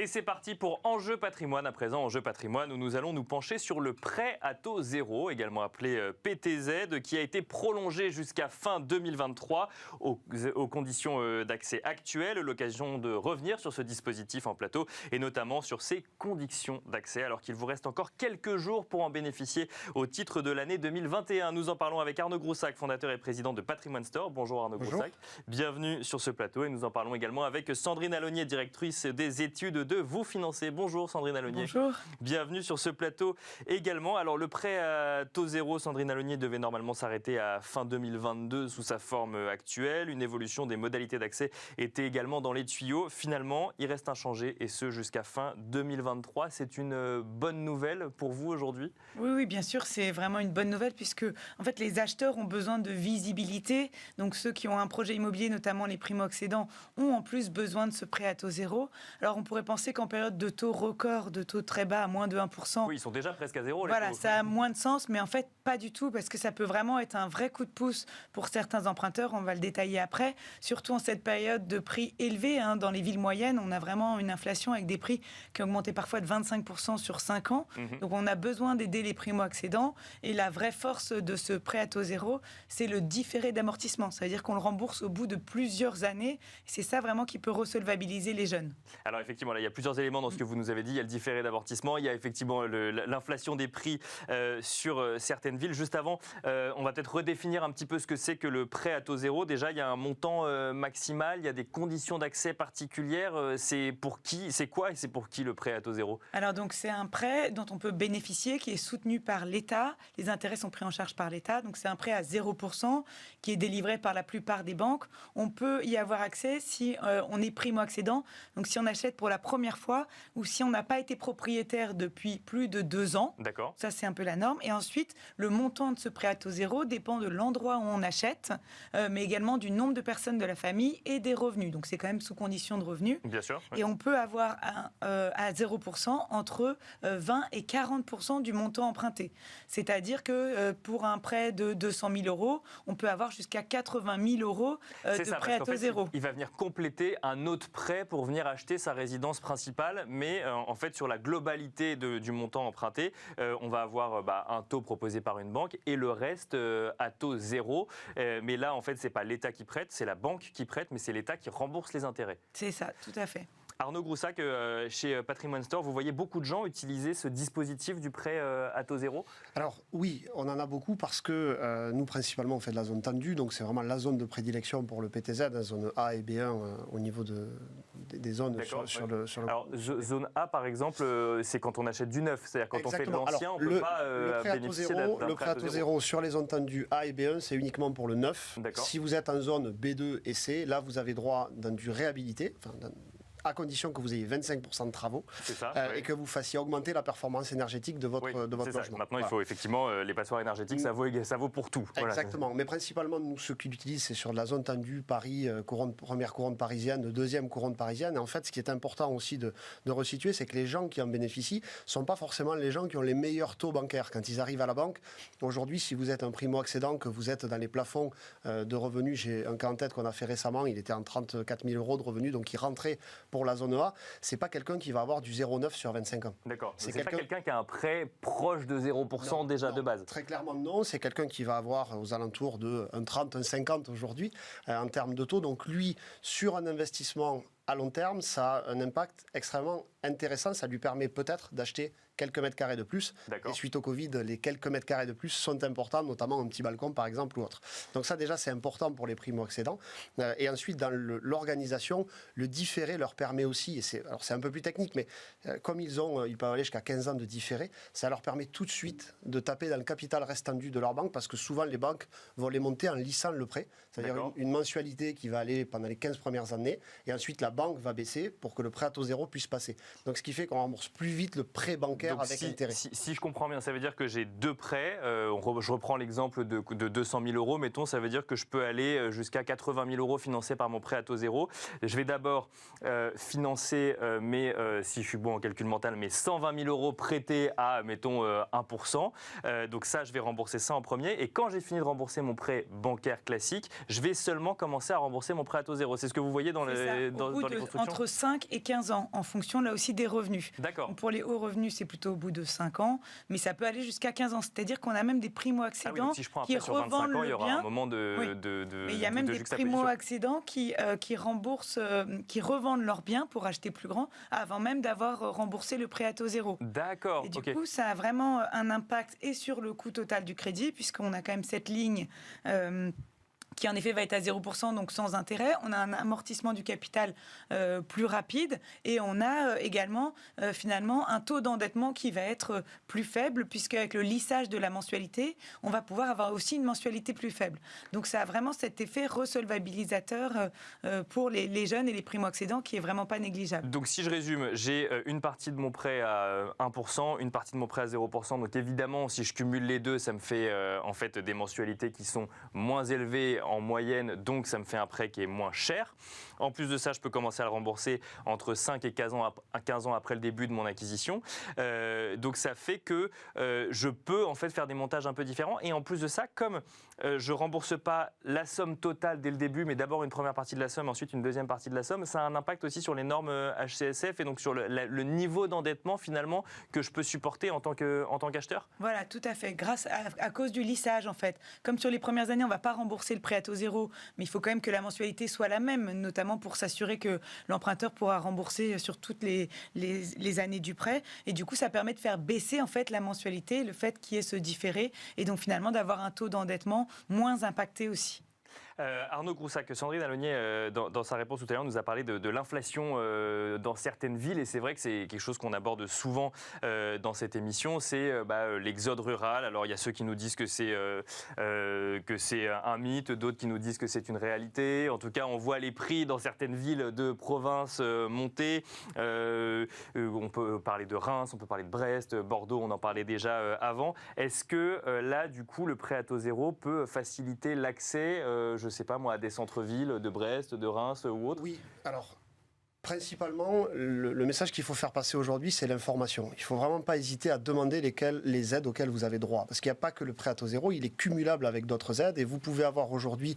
Et c'est parti pour Enjeu Patrimoine. À présent, Enjeu Patrimoine, où nous allons nous pencher sur le prêt à taux zéro, également appelé PTZ, qui a été prolongé jusqu'à fin 2023 aux conditions d'accès actuelles. L'occasion de revenir sur ce dispositif en plateau et notamment sur ses conditions d'accès, alors qu'il vous reste encore quelques jours pour en bénéficier au titre de l'année 2021. Nous en parlons avec Arnaud Groussac, fondateur et président de Patrimoine Store. Bonjour Arnaud Groussac, bienvenue sur ce plateau. Et nous en parlons également avec Sandrine Alonier, directrice des études de Vous Financer. Bonjour Sandrine Alonier. Bonjour. Bienvenue sur ce plateau également. Alors le prêt à taux zéro, Sandrine Alonier, devait normalement s'arrêter à fin 2022 sous sa forme actuelle. Une évolution des modalités d'accès était également dans les tuyaux. Finalement, il reste inchangé et ce jusqu'à fin 2023. C'est une bonne nouvelle pour vous aujourd'hui ? Oui, bien sûr, c'est vraiment une bonne nouvelle puisque en fait, les acheteurs ont besoin de visibilité. Donc ceux qui ont un projet immobilier, notamment les primo-accédants, ont en plus besoin de ce prêt à taux zéro. Alors on pourrait penser qu'en période de taux record, de taux très bas à moins de 1%... Oui, ils sont déjà presque à zéro. Voilà, ça a moins de sens, mais en fait, pas du tout, parce que ça peut vraiment être un vrai coup de pouce pour certains emprunteurs, on va le détailler après, surtout en cette période de prix élevés. Dans les villes moyennes, on a vraiment une inflation avec des prix qui ont augmenté parfois de 25% sur 5 ans. Donc on a besoin d'aider les primo-accédants, et la vraie force de ce prêt à taux zéro, c'est le différé d'amortissement. Ça veut dire qu'on le rembourse au bout de plusieurs années. C'est ça vraiment qui peut resolvabiliser les jeunes. Alors effectivement, là, il y a plusieurs éléments dans ce que vous nous avez dit. Il y a le différé d'amortissement, il y a effectivement l'inflation des prix sur certaines villes. Juste avant, on va peut-être redéfinir un petit peu ce que c'est que le prêt à taux zéro. Déjà, il y a un montant maximal, il y a des conditions d'accès particulières. C'est pour qui, c'est quoi et c'est pour qui le prêt à taux zéro ? Alors donc c'est un prêt dont on peut bénéficier, qui est soutenu par l'État. Les intérêts sont pris en charge par l'État. Donc c'est un prêt à 0% qui est délivré par la plupart des banques. On peut y avoir accès si on est primo-accédant. Donc si on achète pour la première fois ou si on n'a pas été propriétaire depuis plus de 2 ans. D'accord. Ça, c'est un peu la norme. Et ensuite, le montant de ce prêt à taux zéro dépend de l'endroit où on achète, mais également du nombre de personnes de la famille et des revenus. Donc, c'est quand même sous condition de revenus. Bien sûr. Oui. Et on peut avoir à 0% entre 20 et 40% du montant emprunté. C'est-à-dire que pour un prêt de 200 000 euros, on peut avoir jusqu'à 80 000 euros de prêt à taux zéro. Il va venir compléter un autre prêt pour venir acheter sa résidence principale, mais en fait sur la globalité du montant emprunté, on va avoir un taux proposé par une banque et le reste à taux zéro. Mais là en fait c'est pas l'État qui prête, c'est la banque qui prête, mais c'est l'État qui rembourse les intérêts. C'est ça, tout à fait. Arnaud Groussac, chez Patrimoine Store, vous voyez beaucoup de gens utiliser ce dispositif du prêt à taux zéro ? Alors oui, on en a beaucoup parce que nous principalement on fait de la zone tendue, donc c'est vraiment la zone de prédilection pour le PTZ, la zone A et B1 au niveau des zones sur le... Alors zone A par exemple, c'est quand on achète du neuf, c'est-à-dire quand Exactement. on fait de l'ancien, on ne peut pas bénéficier d'un le prêt à taux zéro sur les zones tendues A et B1, c'est uniquement pour le neuf. Si vous êtes en zone B2 et C, là vous avez droit dans du réhabilité, à condition que vous ayez 25% de travaux et que vous fassiez augmenter la performance énergétique de votre logement. Maintenant, il faut effectivement, les passoires énergétiques, ça vaut pour tout. Exactement. Mais principalement, nous, ce qu'ils utilisent, c'est sur de la zone tendue, Paris, première couronne parisienne, deuxième couronne parisienne. Et en fait, ce qui est important aussi de resituer, c'est que les gens qui en bénéficient ne sont pas forcément les gens qui ont les meilleurs taux bancaires. Quand ils arrivent à la banque, aujourd'hui, si vous êtes un primo-accédant, que vous êtes dans les plafonds de revenus, j'ai un cas en tête qu'on a fait récemment, il était en 34 000 euros de revenus, donc il rentrait pour la zone A, c'est pas quelqu'un qui va avoir du 0,9 sur 25 ans. D'accord. C'est pas quelqu'un qui a un prêt proche de 0% de base. Très clairement non, c'est quelqu'un qui va avoir aux alentours de 1,30, 1,50 aujourd'hui en termes de taux. Donc lui, sur un investissement à long terme, ça a un impact extrêmement intéressant. Ça lui permet peut-être d'acheter quelques mètres carrés de plus. Et suite au Covid, les quelques mètres carrés de plus sont importants, notamment un petit balcon par exemple ou autre. Donc ça déjà c'est important pour les primo-accédants. Et ensuite dans l'organisation, le différé leur permet aussi, alors c'est un peu plus technique, mais comme ils peuvent aller jusqu'à 15 ans de différé, ça leur permet tout de suite de taper dans le capital restendu de leur banque, parce que souvent les banques vont les monter en lissant le prêt, c'est-à-dire une mensualité qui va aller pendant les 15 premières années, et ensuite la banque va baisser pour que le prêt à taux zéro puisse passer. Donc ce qui fait qu'on rembourse plus vite le prêt bancaire. Donc, avec intérêt. Si je comprends bien, ça veut dire que j'ai 2 prêts. Je reprends l'exemple de 200 000 euros, mettons, ça veut dire que je peux aller jusqu'à 80 000 euros financés par mon prêt à taux zéro. Je vais d'abord financer, si je suis bon en calcul mental, mes 120 000 euros prêtés à, mettons, 1%. Donc ça, je vais rembourser ça en premier. Et quand j'ai fini de rembourser mon prêt bancaire classique, je vais seulement commencer à rembourser mon prêt à taux zéro. C'est ce que vous voyez dans les dans les constructions entre 5 et 15 ans, en fonction là aussi des revenus. D'accord. Donc, pour les hauts revenus, c'est plutôt au bout de 5 ans, mais ça peut aller jusqu'à 15 ans. C'est-à-dire qu'on a même des primo-accédants si je prends qui après sur 25 revendent ans, il y le aura bien. un moment de Mais il y a même des primo-accédants qui remboursent, qui revendent leurs biens pour acheter plus grand, avant même d'avoir remboursé le prêt à taux zéro. D'accord. Et du coup, ça a vraiment un impact et sur le coût total du crédit, puisqu'on a quand même cette ligne qui en effet va être à 0%, donc sans intérêt. On a un amortissement du capital plus rapide et on a également finalement un taux d'endettement qui va être plus faible, puisque avec le lissage de la mensualité, on va pouvoir avoir aussi une mensualité plus faible. Donc ça a vraiment cet effet resolvabilisateur pour les jeunes et les primo-accédants qui est vraiment pas négligeable. Donc si je résume, j'ai une partie de mon prêt à 1%, une partie de mon prêt à 0%. Donc évidemment, si je cumule les deux, ça me fait en fait des mensualités qui sont moins élevées en moyenne, donc ça me fait un prêt qui est moins cher. En plus de ça, je peux commencer à le rembourser entre 5 et 15 ans après le début de mon acquisition. Donc ça fait que je peux en fait faire des montages un peu différents. Et en plus de ça, comme je ne rembourse pas la somme totale dès le début, mais d'abord une première partie de la somme, ensuite une deuxième partie de la somme, ça a un impact aussi sur les normes HCSF et donc sur le niveau d'endettement finalement que je peux supporter en tant qu'acheteur. Voilà, tout à fait. À cause du lissage en fait. Comme sur les premières années, on ne va pas rembourser le prêt à taux zéro, mais il faut quand même que la mensualité soit la même, notamment pour s'assurer que l'emprunteur pourra rembourser sur toutes les années du prêt. Et du coup, ça permet de faire baisser en fait la mensualité, le fait qu'il y ait ce différé, et donc finalement d'avoir un taux d'endettement moins impacté aussi. Arnaud Groussac, Sandrine Alonier, dans sa réponse tout à l'heure, nous a parlé de l'inflation dans certaines villes. Et c'est vrai que c'est quelque chose qu'on aborde souvent dans cette émission, c'est l'exode rural. Alors il y a ceux qui nous disent que c'est un mythe, d'autres qui nous disent que c'est une réalité. En tout cas, on voit les prix dans certaines villes de province monter. On peut parler de Reims, on peut parler de Brest, Bordeaux, on en parlait déjà avant. Est-ce que là, du coup, le prêt à taux zéro peut faciliter l'accès je ne sais pas moi, à des centres-villes de Brest, de Reims ou autres? Oui, alors principalement, le message qu'il faut faire passer aujourd'hui, c'est l'information. Il ne faut vraiment pas hésiter à demander les aides auxquelles vous avez droit. Parce qu'il n'y a pas que le prêt à taux zéro, il est cumulable avec d'autres aides. Et vous pouvez avoir aujourd'hui,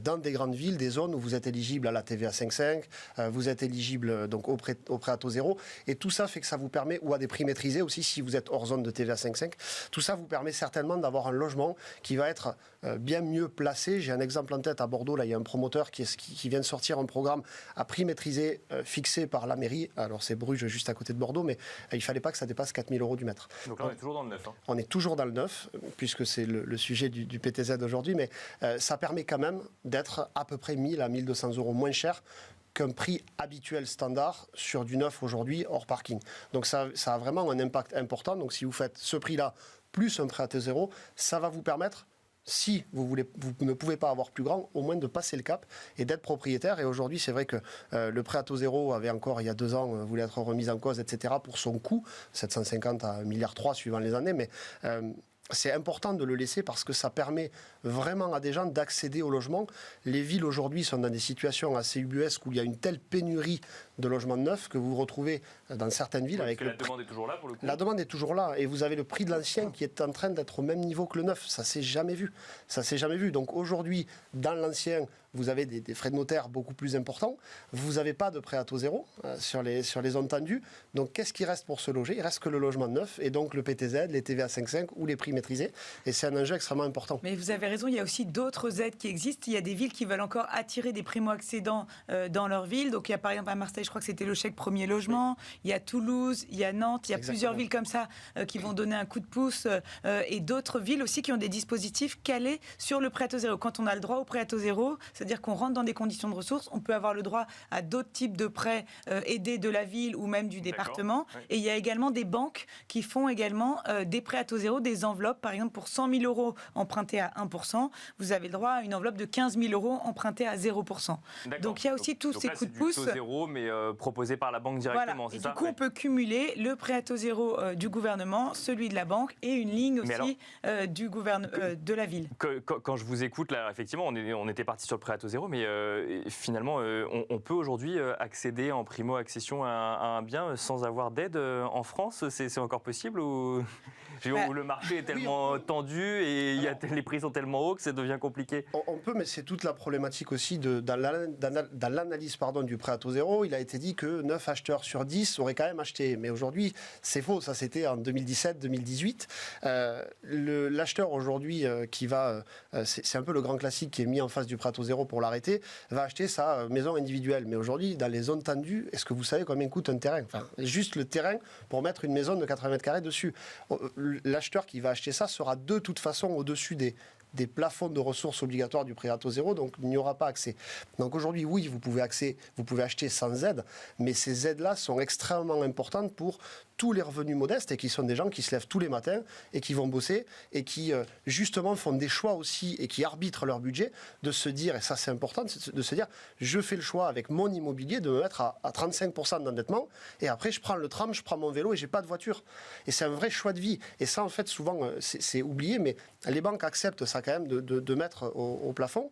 dans des grandes villes, des zones où vous êtes éligible à la TVA 5,5, vous êtes éligible donc, au prêt à taux zéro. Et tout ça fait que ça vous permet, ou à des prix maîtrisés aussi, si vous êtes hors zone de TVA 5,5, tout ça vous permet certainement d'avoir un logement qui va être bien mieux placé. J'ai un exemple en tête à Bordeaux, là, il y a un promoteur qui vient de sortir un programme à prix maîtrisé fixé par la mairie. Alors c'est Bruges, juste à côté de Bordeaux, mais il ne fallait pas que ça dépasse 4 000 € du mètre. Donc là, on est toujours dans le neuf. On est toujours dans le neuf, puisque c'est le sujet du PTZ aujourd'hui, mais ça permet quand même d'être à peu près 1 000 à 1 200 € moins cher qu'un prix habituel standard sur du neuf aujourd'hui hors parking. Donc ça a vraiment un impact important. Donc si vous faites ce prix-là plus un prêt à taux zéro, ça va vous permettre, si vous ne pouvez pas avoir plus grand, au moins de passer le cap et d'être propriétaire. Et aujourd'hui, c'est vrai que le prêt à taux zéro avait encore, il y a 2 ans, voulu être remis en cause, etc., pour son coût, 750 à 1,3 milliard suivant les années, mais c'est important de le laisser parce que ça permet vraiment à des gens d'accéder au logement. Les villes aujourd'hui sont dans des situations assez ubuesques où il y a une telle pénurie de logements neufs que vous retrouvez dans certaines villes. Avec la demande est toujours là pour le coup. La demande est toujours là et vous avez le prix de l'ancien qui est en train d'être au même niveau que le neuf. Ça s'est jamais vu. Ça s'est jamais vu. Donc aujourd'hui, dans l'ancien, vous avez des frais de notaire beaucoup plus importants. Vous n'avez pas de prêt à taux zéro sur les zones tendues. Donc qu'est-ce qui reste pour se loger? Il reste que le logement neuf et donc le PTZ, les TVA 5,5 ou les prix maîtrisés. Et c'est un enjeu extrêmement important. Mais vous avez raison, il y a aussi d'autres aides qui existent. Il y a des villes qui veulent encore attirer des primo-accédants dans leur ville. Donc il y a par exemple à Marseille, je crois que c'était le chèque premier logement. Oui. Il y a Toulouse, il y a Nantes, il y a plusieurs villes comme ça qui vont donner un coup de pouce. Et d'autres villes aussi qui ont des dispositifs calés sur le prêt à taux zéro. Quand on a le droit au prêt à taux zéro, c'est-à-dire qu'on rentre dans des conditions de ressources, on peut avoir le droit à d'autres types de prêts aidés de la ville ou même du département. Oui. Et il y a également des banques qui font également des prêts à taux zéro, des enveloppes. Par exemple, pour 100 000 € empruntés à 1%, vous avez le droit à une enveloppe de 15 000 € empruntés à 0%. Donc il y a aussi tous ces coups de pouce. C'est du taux zéro, mais proposé par la banque directement, voilà. Et du coup, on peut cumuler le prêt à taux zéro du gouvernement, celui de la banque et une ligne aussi de la ville. Quand je vous écoute, là, effectivement, on était parti sur le prêt prêt à taux zéro, mais finalement, on peut aujourd'hui accéder en primo-accession à un bien sans avoir d'aide en France. C'est encore possible ou le marché est tellement tendu et les prix sont tellement hauts que ça devient compliqué? On peut, mais c'est toute la problématique aussi dans l'analyse du prêt à taux zéro. Il a été dit que 9 acheteurs sur 10 auraient quand même acheté. Mais aujourd'hui, c'est faux. Ça, c'était en 2017-2018. L'acheteur aujourd'hui qui va... c'est un peu le grand classique qui est mis en face du prêt à taux zéro pour l'arrêter, va acheter sa maison individuelle. Mais aujourd'hui, dans les zones tendues, est-ce que vous savez combien coûte un terrain? Juste le terrain pour mettre une maison de 80 mètres carrés dessus. L'acheteur qui va acheter ça sera de toute façon au-dessus des plafonds de ressources obligatoires du prêt à taux zéro, donc il n'y aura pas accès. Donc aujourd'hui, oui, vous pouvez acheter sans aide, mais ces aides-là sont extrêmement importantes pour tous les revenus modestes et qui sont des gens qui se lèvent tous les matins et qui vont bosser et qui justement font des choix aussi et qui arbitrent leur budget, de se dire, et ça c'est important, de se dire, je fais le choix avec mon immobilier de me mettre à 35% d'endettement et après je prends le tram, je prends mon vélo et j'ai pas de voiture. Et c'est un vrai choix de vie. Et ça en fait souvent c'est oublié, mais les banques acceptent ça quand même de mettre au plafond.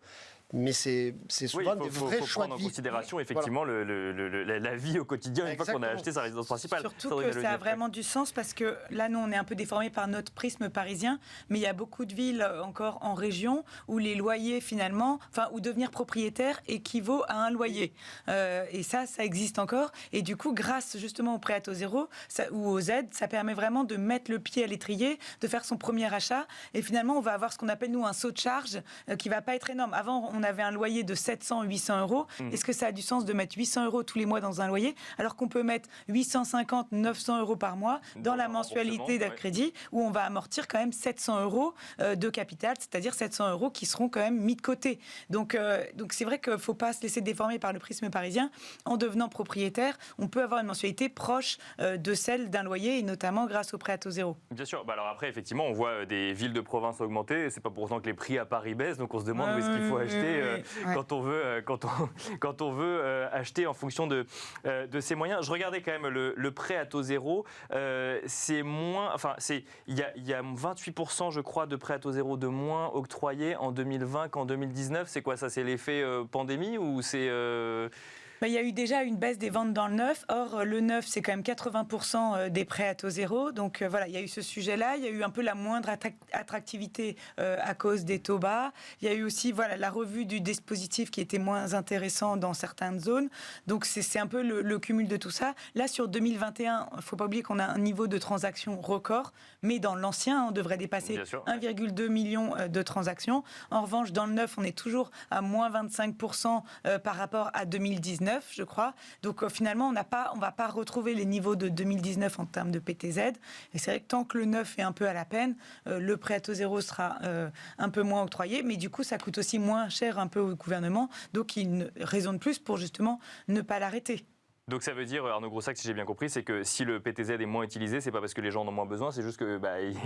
Mais c'est souvent des vrais choix de vie. En considération effectivement la vie au quotidien une fois qu'on a acheté sa résidence principale. Surtout que ça a vraiment du sens parce que là, nous, on est un peu déformés par notre prisme parisien, mais il y a beaucoup de villes encore en région où les loyers finalement, où devenir propriétaire équivaut à un loyer. Et ça existe encore. Et du coup, grâce justement au prêt à taux zéro ou aux aides, ça permet vraiment de mettre le pied à l'étrier, de faire son premier achat. Et finalement, on va avoir ce qu'on appelle nous un saut de charge qui va pas être énorme. Avant, on avait un loyer de 700, 800 euros. Est-ce que ça a du sens de mettre 800 euros tous les mois dans un loyer, alors qu'on peut mettre 850, 900 euros par mois dans la mensualité d'un crédit, où on va amortir quand même 700 euros de capital, c'est-à-dire 700 euros qui seront quand même mis de côté. Donc c'est vrai qu'il ne faut pas se laisser déformer par le prisme parisien. En devenant propriétaire, on peut avoir une mensualité proche de celle d'un loyer, et notamment grâce au prêt à taux zéro. Bien sûr. Alors après, effectivement, on voit des villes de province augmenter. C'est pas pour autant que les prix à Paris baissent, donc on se demande où est-ce qu'il faut acheter quand on veut acheter en fonction de ses moyens. Je regardais quand même le prêt à taux zéro. C'est moins, il y a 28% je crois de prêt à taux zéro de moins octroyés en 2020 qu'en 2019. C'est quoi ça? C'est l'effet pandémie ou c'est Il y a eu déjà une baisse des ventes dans le neuf. Or, le neuf, c'est quand même 80% des prêts à taux zéro. Donc voilà, il y a eu ce sujet-là. Il y a eu un peu la moindre attractivité à cause des taux bas. Il y a eu aussi la revue du dispositif qui était moins intéressant dans certaines zones. Donc c'est un peu le cumul de tout ça. Là, sur 2021, il ne faut pas oublier qu'on a un niveau de transactions record. Mais dans l'ancien, on devrait dépasser 1,2 million de transactions. En revanche, dans le neuf, on est toujours à moins 25% par rapport à 2019. Je crois. Donc finalement, on ne va pas retrouver les niveaux de 2019 en termes de PTZ. Et c'est vrai que tant que le neuf est un peu à la peine, le prêt à taux zéro sera un peu moins octroyé. Mais du coup, ça coûte aussi moins cher un peu au gouvernement. Donc il y a une raison de plus pour justement ne pas l'arrêter. Donc ça veut dire, Arnaud Groussac, si j'ai bien compris, c'est que si le PTZ est moins utilisé, c'est pas parce que les gens en ont moins besoin, c'est juste que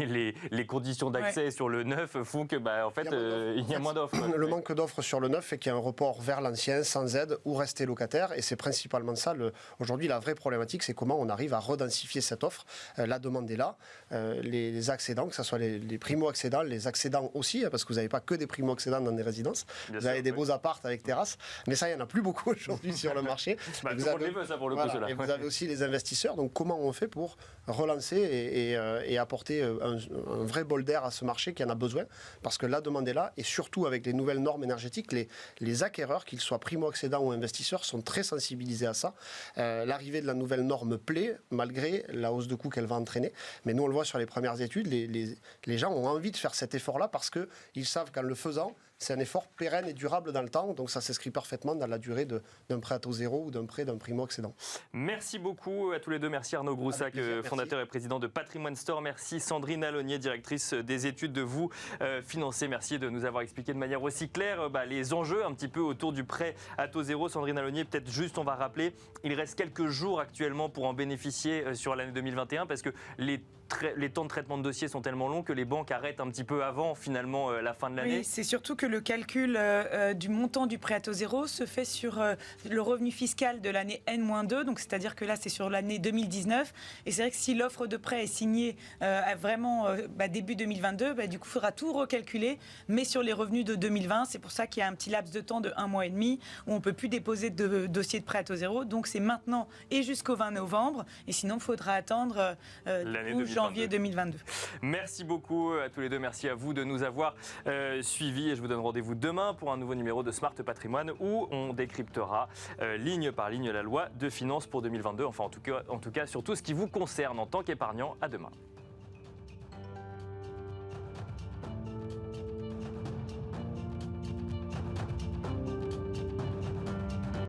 les conditions d'accès sur le neuf font que il y a moins d'offres. Le manque d'offres sur le neuf fait qu'il y a un report vers l'ancien sans aide ou rester locataire, et c'est principalement ça. Aujourd'hui, la vraie problématique, c'est comment on arrive à redensifier cette offre. La demande est là. Les accédants, que ce soit les primo-accédants, les accédants aussi, parce que vous n'avez pas que des primo-accédants dans des résidences. Vous avez des beaux apparts avec terrasse, mais ça, il n'y en a plus beaucoup aujourd'hui sur le marché. Et vous avez aussi les investisseurs. Donc comment on fait pour relancer et apporter un vrai bol d'air à ce marché qui en a besoin? Parce que la demande est là, et surtout avec les nouvelles normes énergétiques, les acquéreurs, qu'ils soient primo-accédants ou investisseurs, sont très sensibilisés à ça. L'arrivée de la nouvelle norme plaît, malgré la hausse de coûts qu'elle va entraîner. Mais nous, on le voit sur les premières études, les gens ont envie de faire cet effort-là parce qu'ils savent qu'en le faisant, c'est un effort pérenne et durable dans le temps, donc ça s'inscrit parfaitement dans la durée d'un prêt à taux zéro ou d'un prêt d'un primo-accédant. Merci beaucoup à tous les deux. Merci Arnaud Groussac, fondateur et président de Patrimoine Store. Merci Sandrine Alonier, directrice des études de Vous Financer. Merci de nous avoir expliqué de manière aussi claire les enjeux un petit peu autour du prêt à taux zéro. Sandrine Alonier, peut-être juste on va rappeler, il reste quelques jours actuellement pour en bénéficier sur l'année 2021 parce que les les temps de traitement de dossier sont tellement longs que les banques arrêtent un petit peu avant finalement la fin de l'année. Oui, c'est surtout que le calcul du montant du prêt à taux zéro se fait sur le revenu fiscal de l'année N-2, donc c'est-à-dire que là c'est sur l'année 2019, et c'est vrai que si l'offre de prêt est signée vraiment début 2022, du coup il faudra tout recalculer, mais sur les revenus de 2020, c'est pour ça qu'il y a un petit laps de temps de 1 mois et demi où on ne peut plus déposer de dossier de prêt à taux zéro, donc c'est maintenant et jusqu'au 20 novembre, et sinon il faudra attendre janvier 2022. Merci beaucoup à tous les deux, merci à vous de nous avoir suivis, et je vous donne rendez-vous demain pour un nouveau numéro de Smart Patrimoine où on décryptera ligne par ligne la loi de finances pour 2022, enfin en tout cas sur tout ce qui vous concerne en tant qu'épargnant. À demain.